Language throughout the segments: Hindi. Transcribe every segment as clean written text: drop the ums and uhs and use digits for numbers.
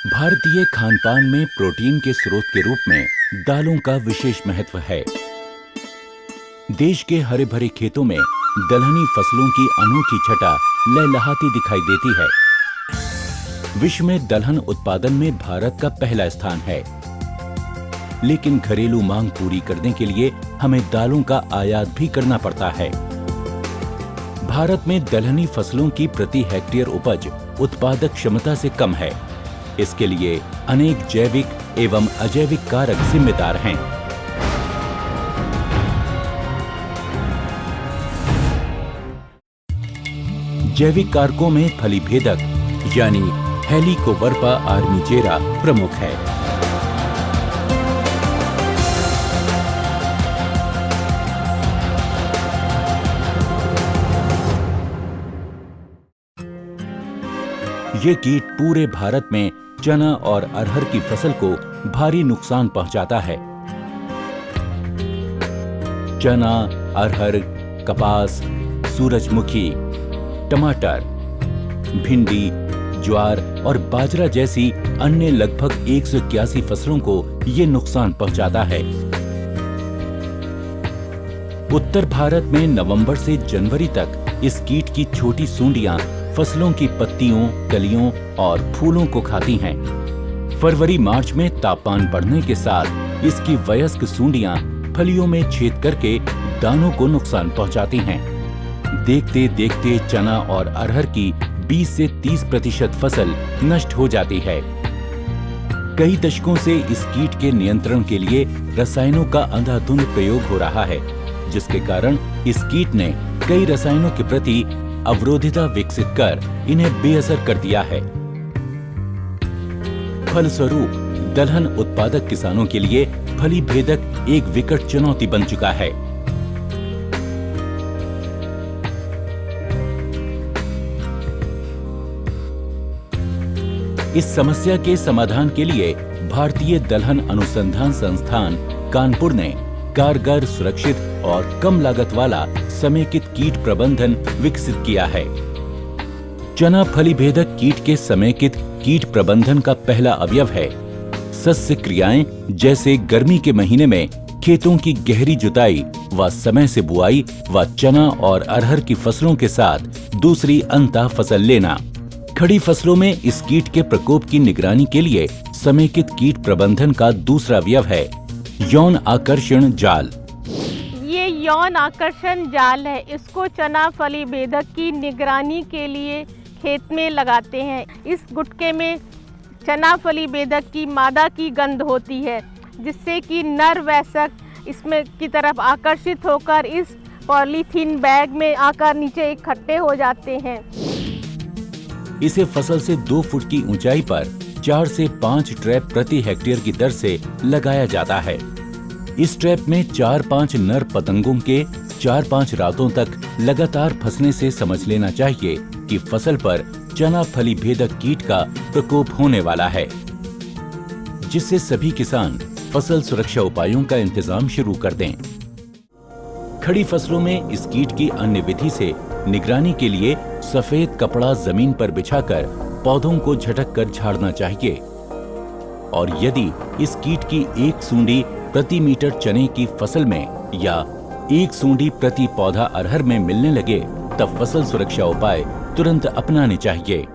भारतीय खानपान में प्रोटीन के स्रोत के रूप में दालों का विशेष महत्व है। देश के हरे भरे खेतों में दलहनी फसलों की अनोखी छटा लहलहाती दिखाई देती है। विश्व में दलहन उत्पादन में भारत का पहला स्थान है, लेकिन घरेलू मांग पूरी करने के लिए हमें दालों का आयात भी करना पड़ता है। भारत में दलहनी फसलों की प्रति हेक्टेयर उपज उत्पादक क्षमता से कम है। इसके लिए अनेक जैविक एवं अजैविक कारक जिम्मेदार हैं। जैविक कारकों में फलीभेदक यानी हेलिकोवर्पा आर्मीजेरा प्रमुख है। ये कीट पूरे भारत में चना और अरहर की फसल को भारी नुकसान पहुंचाता है। चना, अरहर, कपास, सूरजमुखी, टमाटर, भिंडी, ज्वार और बाजरा जैसी अन्य लगभग 181 फसलों को ये नुकसान पहुंचाता है। उत्तर भारत में नवंबर से जनवरी तक इस कीट की छोटी सूंडियां फसलों की पत्तियों, कलियों और फूलों को खाती हैं। फरवरी-मार्च में तापमान बढ़ने के साथ इसकी वयस्क सूंडियां फलियों में छेद करके दानों को नुकसान पहुंचाती हैं। देखते देखते चना और अरहर की 20 से 30% फसल नष्ट हो जाती है। कई दशकों से इस कीट के नियंत्रण के लिए रसायनों का अंधाधुंध प्रयोग हो रहा है, जिसके कारण इस कीट ने कई रसायनों के प्रति अवरोधिता विकसित कर इन्हें बेअसर कर दिया है। फलस्वरूप दलहन उत्पादक किसानों के लिए फलीभेदक एक विकट चुनौती बन चुका है। इस समस्या के समाधान के लिए भारतीय दलहन अनुसंधान संस्थान कानपुर ने कारगर, सुरक्षित और कम लागत वाला समेकित कीट प्रबंधन विकसित किया है। चना फलीभेदक कीट के समेकित कीट प्रबंधन का पहला अवयव है सस्य क्रियाएं, जैसे गर्मी के महीने में खेतों की गहरी जुताई व समय से बुआई व चना और अरहर की फसलों के साथ दूसरी अंतः फसल लेना। खड़ी फसलों में इस कीट के प्रकोप की निगरानी के लिए समेकित कीट प्रबंधन का दूसरा अवयव है यौन आकर्षण जाल। ये यौन आकर्षण जाल है। इसको चना फलीभेदक की निगरानी के लिए खेत में लगाते हैं। इस गुटके में चना फलीभेदक की मादा की गंध होती है, जिससे कि नर वयस्क इसमें की तरफ आकर्षित होकर इस पॉलीथीन बैग में आकर नीचे इकट्ठे हो जाते हैं। इसे फसल से 2 फुट की ऊंचाई पर 4 से 5 ट्रैप प्रति हेक्टेयर की दर से लगाया जाता है। इस ट्रैप में 4-5 नर पतंगों के 4-5 रातों तक लगातार फंसने से समझ लेना चाहिए कि फसल पर चना फलीभेदक कीट का प्रकोप होने वाला है, जिससे सभी किसान फसल सुरक्षा उपायों का इंतजाम शुरू कर दें। खड़ी फसलों में इस कीट की अन्य विधि से निगरानी के लिए सफेद कपड़ा जमीन पर बिछाकर पौधों को झटक कर झाड़ना चाहिए, और यदि इस कीट की एक सूंडी प्रति मीटर चने की फसल में या एक सूंडी प्रति पौधा अरहर में मिलने लगे, तब फसल सुरक्षा उपाय तुरंत अपनाने चाहिए।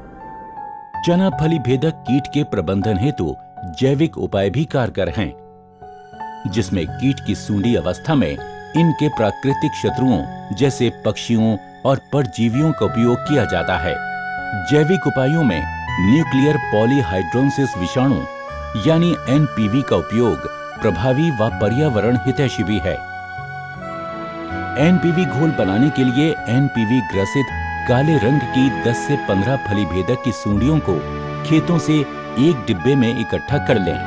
चना फलीभेदक कीट के प्रबंधन हेतु जैविक उपाय भी कारगर हैं, जिसमें कीट की सूंडी अवस्था में इनके प्राकृतिक शत्रुओं जैसे पक्षियों और परजीवियों का उपयोग किया जाता है। जैविक उपायों में न्यूक्लियर पॉलीहाइड्रोसिस विषाणु यानी एनपीवी का उपयोग प्रभावी व पर्यावरण हितैषी भी है। एनपीवी घोल बनाने के लिए एनपीवी ग्रसित काले रंग की 10 से 15 फलीभेदक की सूंडियों को खेतों से एक डिब्बे में इकट्ठा कर लें।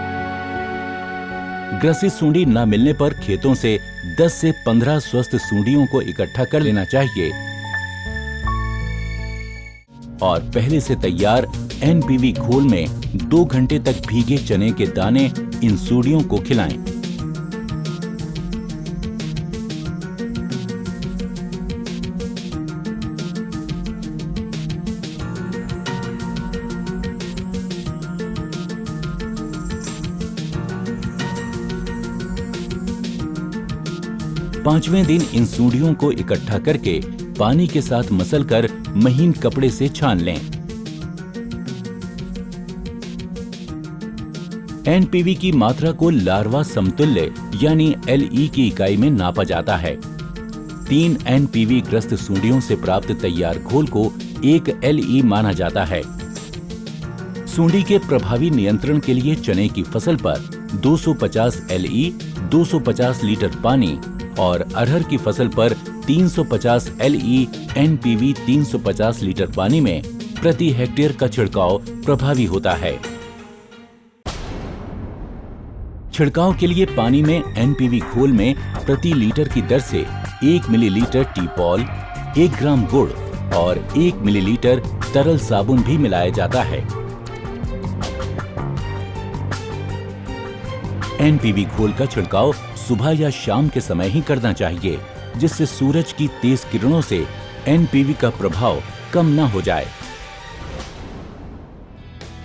ग्रसित सूंडी न मिलने पर खेतों से 10 से 15 स्वस्थ सूंडियों को इकट्ठा कर लेना चाहिए और पहले से तैयार एनपीवी घोल में 2 घंटे तक भीगे चने के दाने इन सूंडियों को खिलाएं। 5वें दिन इन सूंडियों को इकट्ठा करके पानी के साथ मसलकर महीन कपड़े से छान लें। एनपीवी की मात्रा को लार्वा समतुल्य यानी LE की इकाई में नापा जाता है। 3 एनपीवी ग्रस्त सूंडियों से प्राप्त तैयार घोल को 1 LE माना जाता है। सूंडी के प्रभावी नियंत्रण के लिए चने की फसल पर 250 LE 250 लीटर पानी और अरहर की फसल पर 350 LE एनपीवी 350 लीटर पानी में प्रति हेक्टेयर का छिड़काव प्रभावी होता है। छिड़काव के लिए पानी में एनपीवी घोल में प्रति लीटर की दर से 1 मिलीलीटर टी-पॉल, 1 ग्राम गुड़ और 1 मिलीलीटर तरल साबुन भी मिलाया जाता है। एनपीवी घोल का छिड़काव सुबह या शाम के समय ही करना चाहिए, जिससे सूरज की तेज किरणों से एनपीवी का प्रभाव कम न हो जाए।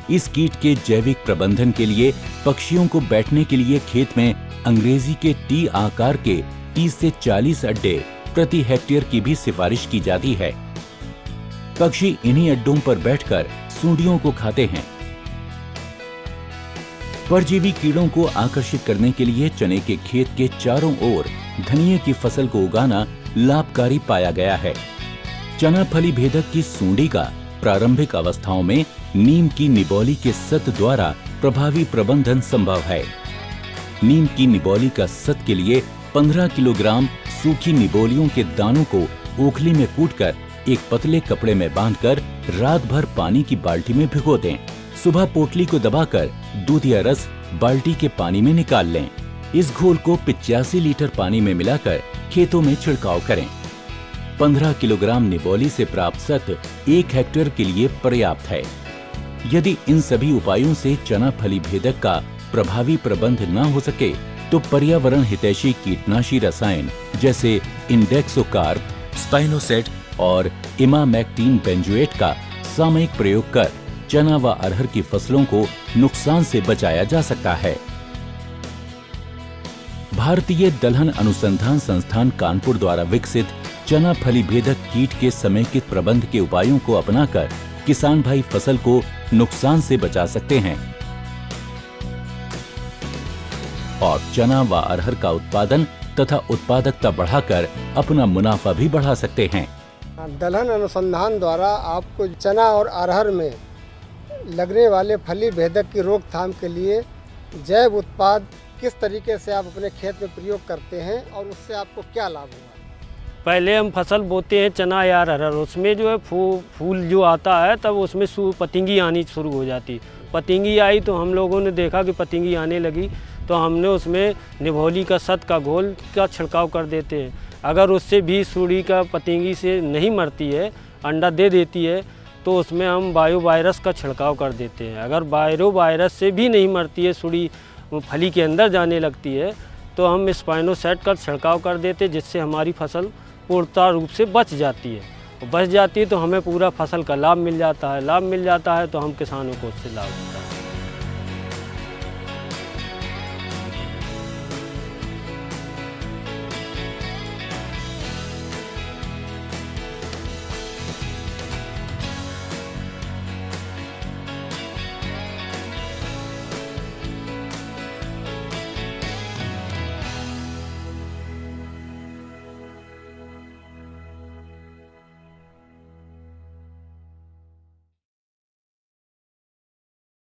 इस कीट के जैविक प्रबंधन के लिए पक्षियों को बैठने के लिए खेत में अंग्रेजी के टी आकार के 30 से 40 अड्डे प्रति हेक्टेयर की भी सिफारिश की जाती है। पक्षी इन्हीं अड्डों पर बैठकर सूंडियों को खाते हैं। परजीवी कीड़ों को आकर्षित करने के लिए चने के खेत के चारों ओर धनिये की फसल को उगाना लाभकारी पाया गया है। चना फली भेदक की सूंडी का प्रारंभिक अवस्थाओं में नीम की निबोली के सत द्वारा प्रभावी प्रबंधन संभव है। नीम की निबोली का सत के लिए 15 किलोग्राम सूखी निबोलियों के दानों को ओखली में कूटकर एक पतले कपड़े में बांधकर रात भर पानी की बाल्टी में भिगो दें। सुबह पोटली को दबाकर दूध या रस बाल्टी के पानी में निकाल लें। इस घोल को 85 लीटर पानी में मिलाकर खेतों में छिड़काव करें। 15 किलोग्राम निबोली से प्राप्त सत 1 हेक्टेयर के लिए पर्याप्त है। यदि इन सभी उपायों से चना फली भेदक का प्रभावी प्रबंध न हो सके तो पर्यावरण हितैषी कीटनाशी रसायन जैसे इंडेक्सोकार्प, स्पाइनोसेट और इमामेक्टिन बेंजोएट का सामयिक प्रयोग कर चना व अरहर की फसलों को नुकसान से बचाया जा सकता है। भारतीय दलहन अनुसंधान संस्थान कानपुर द्वारा विकसित चना फली भेदक कीट के समेकित प्रबंध के उपायों को अपनाकर किसान भाई फसल को नुकसान से बचा सकते हैं और चना व अरहर का उत्पादन तथा उत्पादकता बढ़ाकर अपना मुनाफा भी बढ़ा सकते हैं। दलहन अनुसंधान द्वारा आपको चना और अरहर में लगने वाले फली भेदक की रोकथाम के लिए जैव उत्पाद किस तरीके से आप अपने खेत में प्रयोग करते हैं और उससे आपको क्या लाभ हुआ? पहले हम फसल बोते हैं चना या अरहर, उसमें जो है फूल जो आता है तब उसमें पतंगी आनी शुरू हो जाती। पतंगी आई तो हम लोगों ने देखा कि पतंगी आने लगी तो हमने उसमें निभोली का सत का घोल का छिड़काव कर देते हैं। अगर उससे भी सूंडी का पतंगी से नहीं मरती है, अंडा दे देती है, तो उसमें हम बायो वायरस का छिड़काव कर देते हैं। अगर बायो वायरस से भी नहीं मरती है, सूंडी फली के अंदर जाने लगती है, तो हम स्पाइनोसेट का छिड़काव कर देते हैं, जिससे हमारी फसल पूर्णतः रूप से बच जाती है। बच जाती है तो हमें पूरा फसल का लाभ मिल जाता है। लाभ मिल जाता है तो हम किसानों को उससे लाभ होता है।